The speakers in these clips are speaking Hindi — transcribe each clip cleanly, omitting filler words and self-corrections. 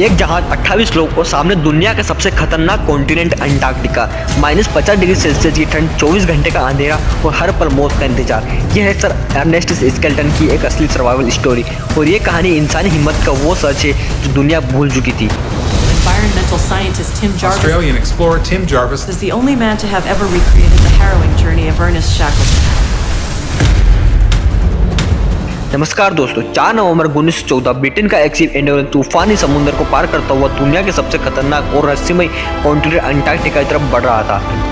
एक जहाज 28 लोग और सामने दुनिया का सबसे खतरनाक कॉन्टिनेंट अंटार्कटिका, -50 डिग्री सेल्सियस की ठंड, 24 घंटे का अंधेरा और हर पल मौत का इंतजार। यह है सर अर्नेस्ट स्केल्टन की एक असली सर्वाइवल स्टोरी और ये कहानी इंसानी हिम्मत का वो सच है जो दुनिया भूल चुकी थी। Environmental scientist Tim Jarvis Australian explorer Tim Jarvis is the only man to have ever recreated the harrowing journey of Ernest Shackleton. नमस्कार दोस्तों, 4 नवंबर 1914 ब्रिटेन का एक शिप एंडेवर तूफानी समुद्र को पार करता हुआ दुनिया के सबसे खतरनाक और रहस्यमय कॉन्टिनेंट अंटार्कटिका की तरफ बढ़ रहा था।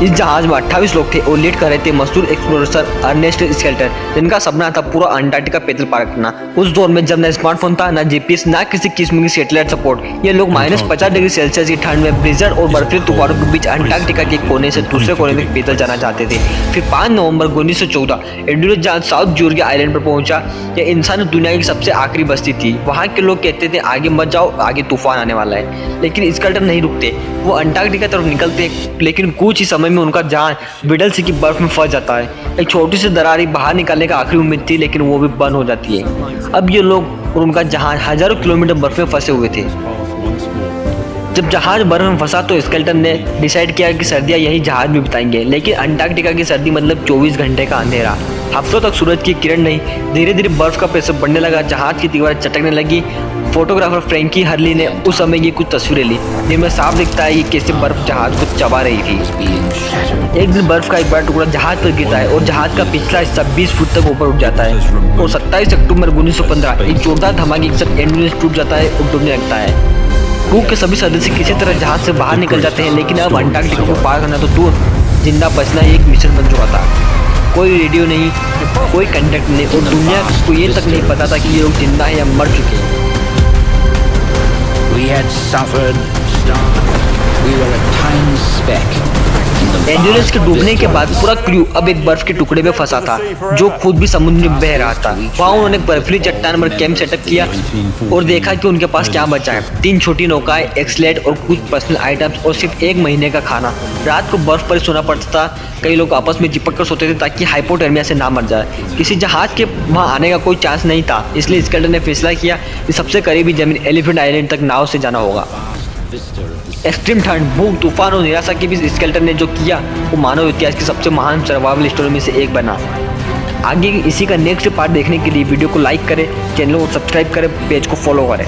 इस जहाज में 28 लोग थे और लीड कर रहे थे मशहूर एक्सप्लोरर सर अर्नेस्ट स्केल्टन, जिनका सपना था पूरा अंटार्कटिका पैदल पार करना। उस दौर में जब न स्मार्टफोन था, न जीपीएस, न किसी किस्म की सैटेलाइट सपोर्ट, ये लोग -50 डिग्री सेल्सियस की ठंड में ब्लिज़र्ड और बर्फीले तूफानों के बीच अंटार्कटिका के कोने से दूसरे कोने तक पैदल जाना चाहते थे। फिर 5 नवंबर 1914 एंड्यूरो जहाज साउथ जॉर्जिया आइलैंड पर पहुंचा। यह इंसानी दुनिया की सबसे आखिरी बस्ती थी। वहाँ के लोग कहते थे आगे मत जाओ, आगे तूफान आने वाला है। लेकिन स्केल्टन नहीं रुकते, वो अंटार्कटिका तरफ निकलते, लेकिन कुछ ही समय में उनका जहाज विडल सी की बर्फ में फंस जाता है। एक छोटी सी दरार बाहर निकालने का आखिरी उम्मीद थी, लेकिन वो भी बंद हो जाती है। अब ये लोग और उनका जहाज हजारों किलोमीटर बर्फ में फंसे हुए थे। जब जहाज बर्फ में फंसा तो स्केल्टन ने डिसाइड किया कि सर्दियां यही जहाज में बिताएंगे। लेकिन अंटार्कटिका की सर्दी मतलब 24 घंटे का अंधेरा, हफ्तों तक सूरज की किरण नहीं। धीरे धीरे बर्फ का प्रेशर बढ़ने लगा, जहाज की दीवार चटकने लगी। फोटोग्राफर फ्रैंकी हर्ली ने उस समय की कुछ तस्वीरें ली, जिनमें साफ दिखता है कि कैसे बर्फ जहाज को चबा रही थी। एक दिन बर्फ का एक बड़ा टुकड़ा जहाज पर गिरता है और जहाज का पिछला हिस्सा 20 फुट तक ऊपर उठ जाता है। और 27 अक्टूबर 1915 एक जोरदार धमाके के साथ एंडुरेंस टूट जाता है और डूबने लगता है। क्रू के सभी सदस्य किसी तरह जहाज से बाहर निकल जाते हैं, लेकिन अब अंटार्कटिका को पार करना तो दूर, जिंदा बचना एक मिशन बन चुका था। कोई रेडियो नहीं, कोई कांटेक्ट नहीं और दुनिया को ये तक नहीं पता था कि ये लोग जिंदा हैं या मर चुके हैं। We had suffered, we were a tiny speck. एंडुरेंस के डूबने के बाद पूरा क्रू अब एक बर्फ के टुकड़े में फंसा था, जो खुद भी समुद्र में बह रहा था। वहाँ उन्होंने बर्फीली चट्टान पर कैंप सेटअप किया और देखा कि उनके पास क्या बचा है। 3 छोटी नौकाएं, एक स्लेट और कुछ पर्सनल आइटम्स और सिर्फ 1 महीने का खाना। रात को बर्फ पर सोना पड़ता था। कई लोग आपस में चिपक कर सोते थे ताकि हाइपोथर्मिया से ना मर जाए। किसी जहाज के वहाँ आने का कोई चांस नहीं था, इसलिए स्केल्टन ने फैसला किया कि सबसे करीबी जमीन एलिफेंट आइलैंड तक नाव से जाना होगा। एक्सट्रीम ठंड, भूख, तूफान और निराशा के बीच स्केल्टन ने जो किया वो मानव इतिहास की सबसे महान सर्वाइवल स्टोरी में से एक बना। आगे इसी का नेक्स्ट पार्ट देखने के लिए वीडियो को लाइक करें, चैनल को सब्सक्राइब करें, पेज को फॉलो करें।